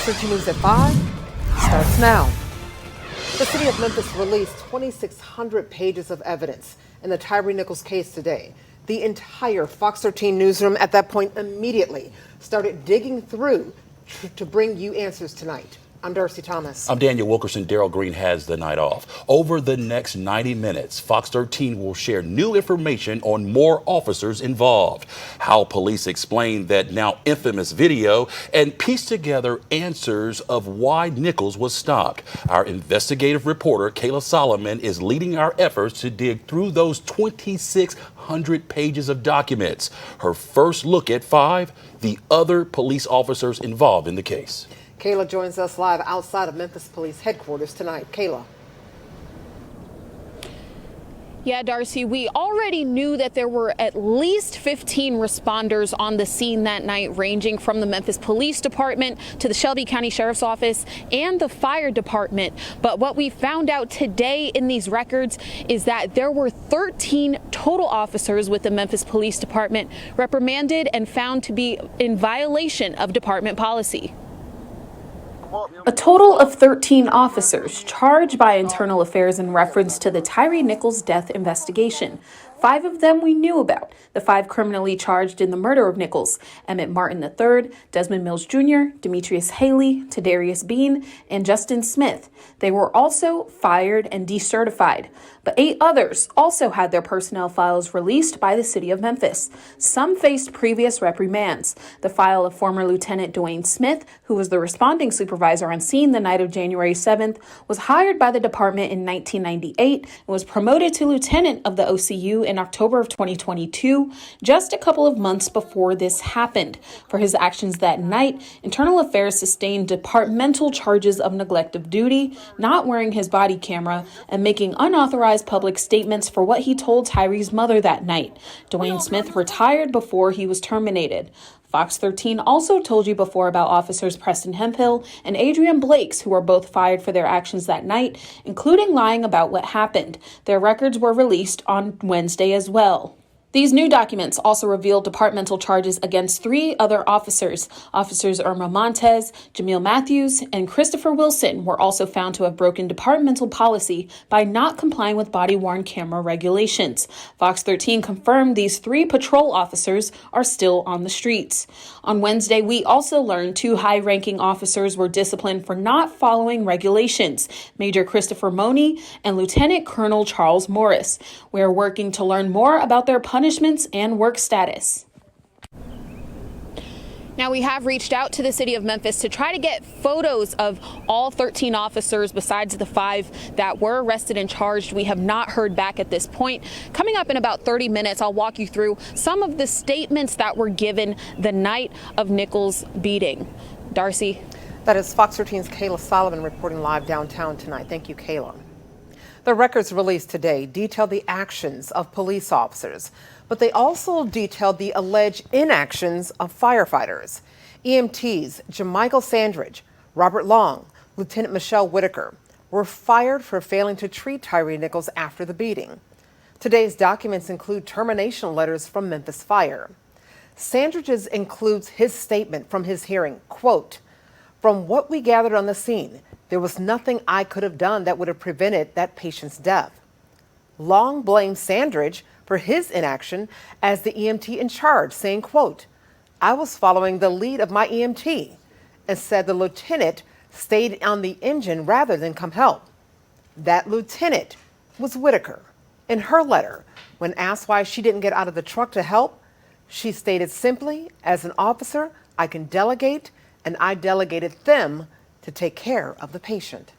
Fox 13 News at 5 starts now. The City of Memphis released 2,600 pages of evidence in the Tyre Nichols case today. The entire Fox 13 newsroom at that point immediately started digging through to bring you answers tonight. I'm Darcy Thomas. I'm Daniel Wilkerson. Daryl Green has the night off. Over the next 90 minutes, Fox 13 will share new information on more officers involved, how police explain that now infamous video, and piece together answers of why Nichols was stopped. Our investigative reporter, Kayla Solomon, is leading our efforts to dig through those 2,600 pages of documents. Her first look at 5 the other police officers involved in the case. Kayla joins us live outside of Memphis Police Headquarters tonight. Kayla. Yeah, Darcy, we already knew that there were at least 15 responders on the scene that night, ranging from the Memphis Police Department to the Shelby County Sheriff's Office and the Fire Department. But what we found out today in these records is that there were 13 total officers with the Memphis Police Department reprimanded and found to be in violation of department policy. A total of 13 officers charged by Internal Affairs in reference to the Tyre Nichols death investigation. 5 of them we knew about. The 5 criminally charged in the murder of Nichols: Emmett Martin III, Desmond Mills Jr., Demetrius Haley, Tadarius Bean, and Justin Smith. They were also fired and decertified. But 8 others also had their personnel files released by the City of Memphis. Some faced previous reprimands. The file of former Lieutenant Dwayne Smith, who was the responding supervisor on scene the night of January 7th, was hired by the department in 1998 and was promoted to lieutenant of the OCU in October of 2022, just a couple of months before this happened. For his actions that night, Internal Affairs sustained departmental charges of neglect of duty, not wearing his body camera, and making unauthorized public statements for what he told Tyre's mother that night. Dwayne Smith retired before he was terminated. Fox 13 also told you before about officers Preston Hemphill and Adrian Blakes, who were both fired for their actions that night, including lying about what happened. Their records were released on Wednesday as well. These new documents also revealed departmental charges against 3 other officers. Officers Irma Montez, Jamil Matthews, and Christopher Wilson were also found to have broken departmental policy by not complying with body-worn camera regulations. Fox 13 confirmed these 3 patrol officers are still on the streets. On Wednesday, we also learned 2 high-ranking officers were disciplined for not following regulations: Major Christopher Money and Lieutenant Colonel Charles Morris. We are working to learn more about their punishments and work status. Now, we have reached out to the City of Memphis to try to get photos of all 13 officers besides the 5 that were arrested and charged. We have not heard back at this point. Coming up in about 30 minutes, I'll walk you through some of the statements that were given the night of Nichols' beating. Darcy. That is Fox 13's Kayla Solomon reporting live downtown tonight. Thank you, Kayla. The records released today detail the actions of police officers, but they also detailed the alleged inactions of firefighters. EMTs Jamichael Sandridge, Robert Long, Lieutenant Michelle Whitaker were fired for failing to treat Tyre Nichols after the beating. Today's documents include termination letters from Memphis Fire. Sandridge's includes his statement from his hearing, quote, "From what we gathered on the scene, there was nothing I could have done that would have prevented that patient's death." Long blamed Sandridge for his inaction as the EMT in charge, saying, quote, "I was following the lead of my EMT," and said the lieutenant stayed on the engine rather than come help. That lieutenant was Whitaker. In her letter, when asked why she didn't get out of the truck to help, she stated simply, "As an officer, I can delegate, and I delegated them to take care of the patient."